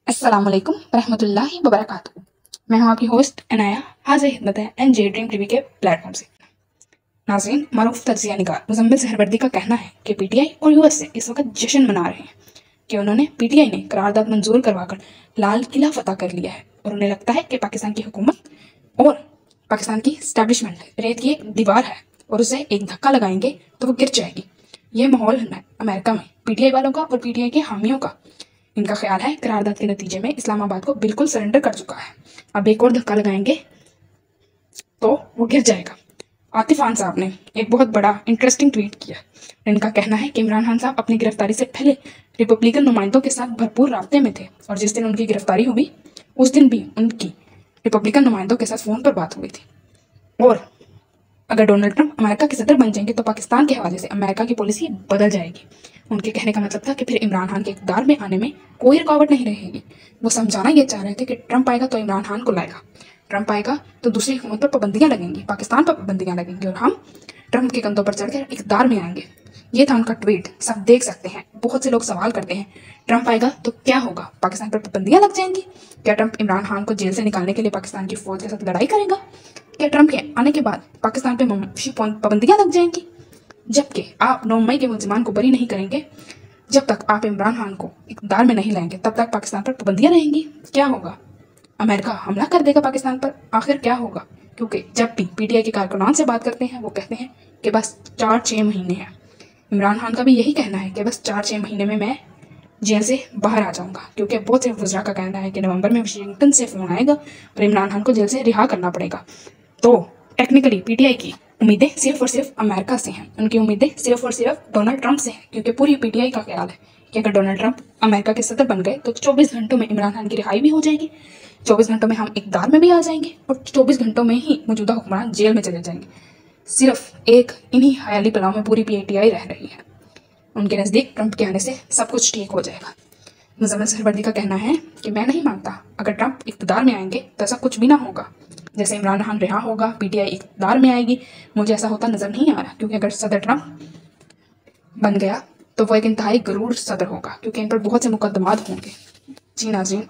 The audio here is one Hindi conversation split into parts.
अस्सलामुअलैकुम रहमतुल्लाहि वबरकातुहू। मैं हूं आपकी होस्ट अनाया, हाजिर खिदमत है एनजे ड्रीम टीवी के प्लेटफॉर्म से। नाज़रीन, मारूफ तज्जिया निगार मुज़म्मिल सहरवर्दी का कहना है कि पीटीआई और यूएसए इस वक्त जश्न मना रहे हैं कि उन्होंने पीटीआई ने करारदाद मंजूर करवाकर लाल किला फतह कर लिया है और उन्हें लगता है कि पाकिस्तान की हुकूमत और पाकिस्तान की स्टैब्लिशमेंट रेत की एक दीवार है और उसे एक धक्का लगाएंगे तो वो गिर जाएगी। ये माहौल है अमेरिका में पीटीआई वालों का और पीटीआई के हामियों का। इनका ख्याल है करारदाद के नतीजे में इस्लामाबाद को बिल्कुल सरेंडर कर चुका है, अब एक और धक्का लगाएंगे तो वो गिर जाएगा। आतिफ खान साहब ने एक बहुत बड़ा इंटरेस्टिंग ट्वीट किया। इनका कहना है कि इमरान खान साहब अपनी गिरफ्तारी से पहले रिपब्लिकन नुमाइंदों के साथ भरपूर राब्ते में थे और जिस दिन उनकी गिरफ्तारी हुई उस दिन भी उनकी रिपब्लिकन नुमाइंदों के साथ फ़ोन पर बात हुई थी। और अगर डोनाल्ड ट्रंप अमेरिका के सदर बन जाएंगे तो पाकिस्तान के हवाले से अमेरिका की पॉलिसी बदल जाएगी। उनके कहने का मतलब था कि फिर इमरान खान के इक़्तिदार में आने में कोई रुकावट नहीं रहेगी। वो समझाना ये चाह रहे थे कि ट्रंप आएगा तो इमरान खान को लाएगा, ट्रंप आएगा तो दूसरी हुकूमत पर पाबंदियाँ लगेंगी, पाकिस्तान पर पाबंदियाँ लगेंगी और हम ट्रंप के कंधों पर चढ़कर इक़्तिदार में आएंगे। ये था उनका ट्वीट, सब देख सकते हैं। बहुत से लोग सवाल करते हैं ट्रंप आएगा तो क्या होगा, पाकिस्तान पर पाबंदियाँ लग जाएंगी? क्या ट्रंप इमरान खान को जेल से निकालने के लिए पाकिस्तान की फौज के साथ लड़ाई करेगा? क्या ट्रंप के आने के बाद पाकिस्तान पे पाबंदियाँ लग जाएंगी? जबकि आप 9 मई के मुल्जिमान को बरी नहीं करेंगे, जब तक आप इमरान खान को इक़्तिदार में नहीं लाएंगे तब तक पाकिस्तान पर पाबंदियाँ रहेंगी। क्या होगा? अमेरिका हमला कर देगा पाकिस्तान पर? आखिर क्या होगा? क्योंकि जब भी पीटीआई के कारकुनान से बात करते हैं वो कहते हैं कि बस 4-6 महीने हैं। इमरान खान का भी यही कहना है कि बस 4-6 महीने में मैं जेल से बाहर आ जाऊंगा, क्योंकि बहुत से वज़रा का कहना है कि नवंबर में वाशिंगटन से फ़ोन आएगा और इमरान खान को जेल से रिहा करना पड़ेगा। तो टेक्निकली पीटीआई की उम्मीदें सिर्फ और सिर्फ अमेरिका से हैं, उनकी उम्मीदें सिर्फ और सिर्फ डोनाल्ड ट्रंप से हैं, क्योंकि पूरी पीटीआई का ख्याल है कि अगर डोनाल्ड ट्रंप अमेरिका के सदर बन गए तो 24 घंटों में इमरान खान की रिहाई भी हो जाएगी, 24 घंटों में हम इक़्तिदार में भी आ जाएंगे और 24 घंटों में ही मौजूदा हुक्मरान जेल में चले जाएंगे। सिर्फ एक इन्हीं ख्याली पलाव में पूरी पीटीआई रह रही है। उनके नज़दीक ट्रंप के आने से सब कुछ ठीक हो जाएगा। मुज़म्मिल सहरवर्दी का कहना है कि मैं नहीं मानता अगर ट्रंप इक़्तिदार में आएंगे तो ऐसा कुछ भी ना होगा। जैसे इमरान खान रिहा होगा पीटीआई इक़्तिदार में आएगी, मुझे ऐसा होता नज़र नहीं आ रहा, क्योंकि अगर सदर ट्रंप बन गया तो वो एक इंतहाई गरूर सदर होगा, क्योंकि इन पर बहुत से मुकदमात होंगे। जी नाज़रीन,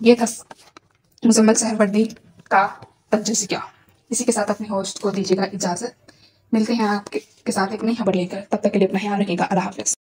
ये था मुज़म्मिल सहरवर्दी का तज्ज़िया। इसी के साथ अपने होस्ट को दीजिएगा इजाज़त। मिलते हैं आपके साथ एक नई खबर लेकर, तब तक के लिए अपना ख्याल रखिएगा। अल्लाह हाफ़िज़।